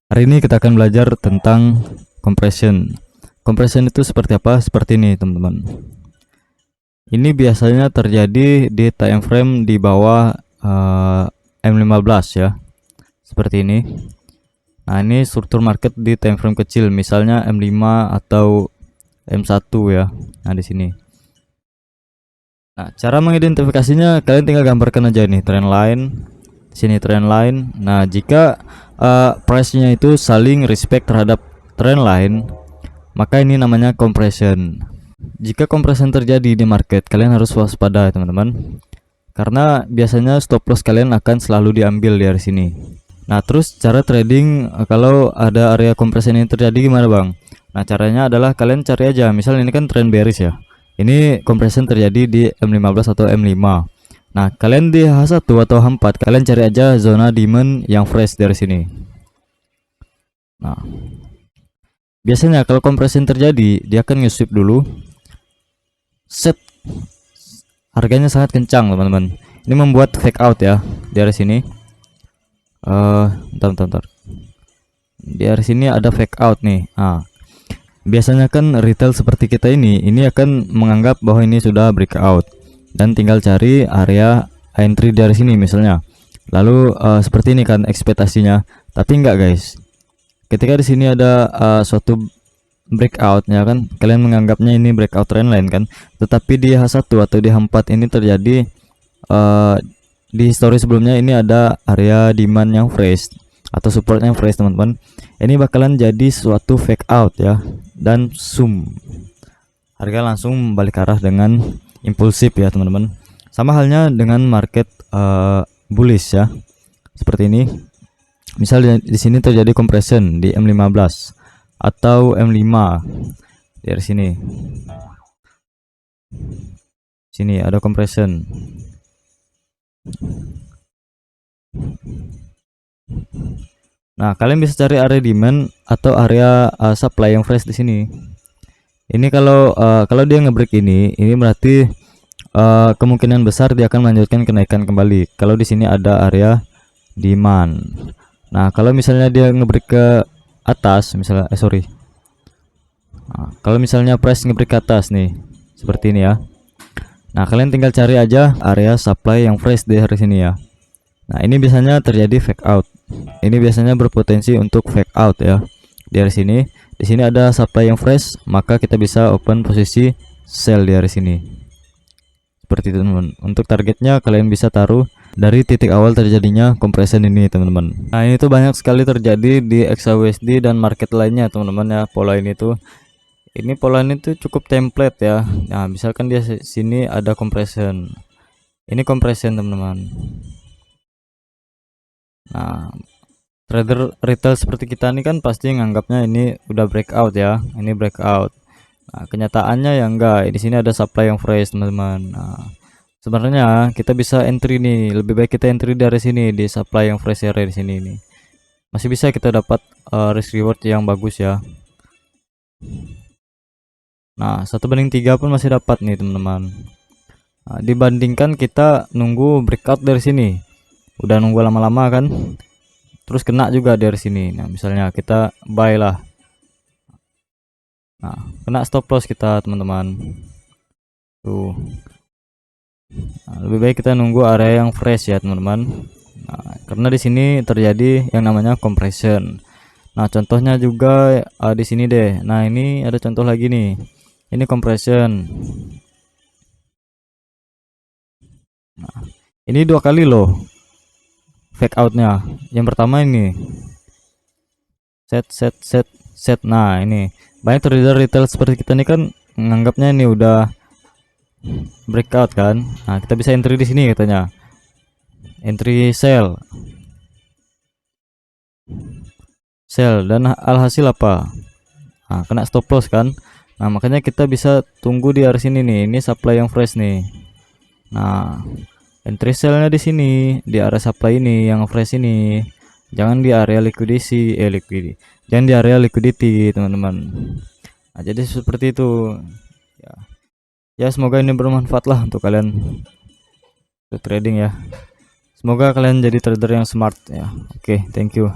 Hari ini kita akan belajar tentang compression. Compression itu seperti apa? Seperti ini, teman-teman. Ini biasanya terjadi di time frame di bawah M15 ya. Seperti ini. Nah, ini struktur market di time frame kecil, misalnya M5 atau M1 ya. Nah, di sini. Nah, cara mengidentifikasinya kalian tinggal gambarkan aja nih trend line. Sini trend line. Nah, jika price-nya itu saling respect terhadap trend line, maka ini namanya compression. Jika compression terjadi di market, kalian harus waspada teman-teman, karena biasanya stop loss kalian akan selalu diambil dari sini. Nah, terus cara trading kalau ada area compression ini terjadi gimana bang? Nah, caranya adalah kalian cari aja, misal ini kan trend bearish ya, ini compression terjadi di M15 atau M5. Nah, kalian di H1 atau H4 kalian cari aja zona demand yang fresh dari sini. Nah, biasanya kalau compression terjadi, dia akan nge-sweep dulu. Set harganya sangat kencang, teman-teman. Ini membuat fake out ya dari sini. Bentar. Di sini ada fake out nih. Biasanya kan retail seperti kita ini akan menganggap bahwa ini sudah breakout dan tinggal cari area entry dari sini misalnya. Lalu seperti ini kan ekspektasinya, tapi enggak guys. Ketika di sini ada suatu breakout ya kan, kalian menganggapnya ini breakout trendline kan, tetapi di H1 atau di H4 ini terjadi di histori sebelumnya ini ada area demand yang fresh atau support yang fresh teman-teman. Ini bakalan jadi suatu fake out ya, dan harga langsung balik arah dengan impulsif ya teman-teman. Sama halnya dengan market bullish ya, seperti ini. Misal di sini terjadi compression di M15 atau M5 dari sini. Sini ada compression. Nah, kalian bisa cari area demand atau area supply yang fresh di sini. Ini kalau dia ngebreak ini berarti kemungkinan besar dia akan melanjutkan kenaikan kembali. Kalau di sini ada area demand. Nah, kalau misalnya dia ngebreak ke atas, misalnya kalau misalnya price ngebreak ke atas nih, seperti ini ya. Nah, kalian tinggal cari aja area supply yang fresh di hari sini ya. Nah, ini biasanya terjadi fake out. Ini biasanya berpotensi untuk fake out ya. Dari sini, di sini ada supply yang fresh, maka kita bisa open posisi sell dari sini. Seperti itu teman-teman. Untuk targetnya kalian bisa taruh dari titik awal terjadinya compression ini teman-teman. Nah, ini tuh banyak sekali terjadi di XAUSD dan market lainnya teman-teman ya. Pola ini tuh cukup template ya. Nah, misalkan di sini ada compression. Ini compression teman-teman. Nah, trader retail seperti kita ini kan pasti nganggapnya ini udah breakout ya. Ini breakout. Nah, kenyataannya ya enggak. Di sini ada supply yang fresh teman-teman. Nah, sebenarnya kita bisa entry nih. Lebih baik kita entry dari sini di supply yang fresh area di sini nih. Masih bisa kita dapat risk reward yang bagus ya. Nah, 1/3 pun masih dapat nih teman-teman. Nah, dibandingkan kita nunggu breakout dari sini. Udah nunggu lama-lama kan, terus kena juga dari sini. Nah, misalnya kita buy lah. Nah, kena stop loss kita teman-teman. Tuh. Nah, lebih baik kita nunggu area yang fresh ya teman-teman. Nah, karena di sini terjadi yang namanya compression. Nah, contohnya juga di sini deh. Nah, ini ada contoh lagi nih. Ini compression. Nah, ini 2 kali loh fake outnya. Yang pertama ini set. Nah, ini banyak trader retail seperti kita nih kan menganggapnya ini udah breakout kan. Nah, kita bisa entry di sini katanya. Entry sell dan alhasil apa? Nah, kena stop loss kan. Nah, makanya kita bisa tunggu di area sini nih. Ini supply yang fresh nih. Nah, entry sell-nya di sini, di area supply ini yang fresh ini. Jangan di area liquidity, jangan di area liquidity, teman-teman. Nah, jadi seperti itu. Ya, semoga ini bermanfaat lah untuk kalian untuk trading ya. Semoga kalian jadi trader yang smart ya. Oke, thank you.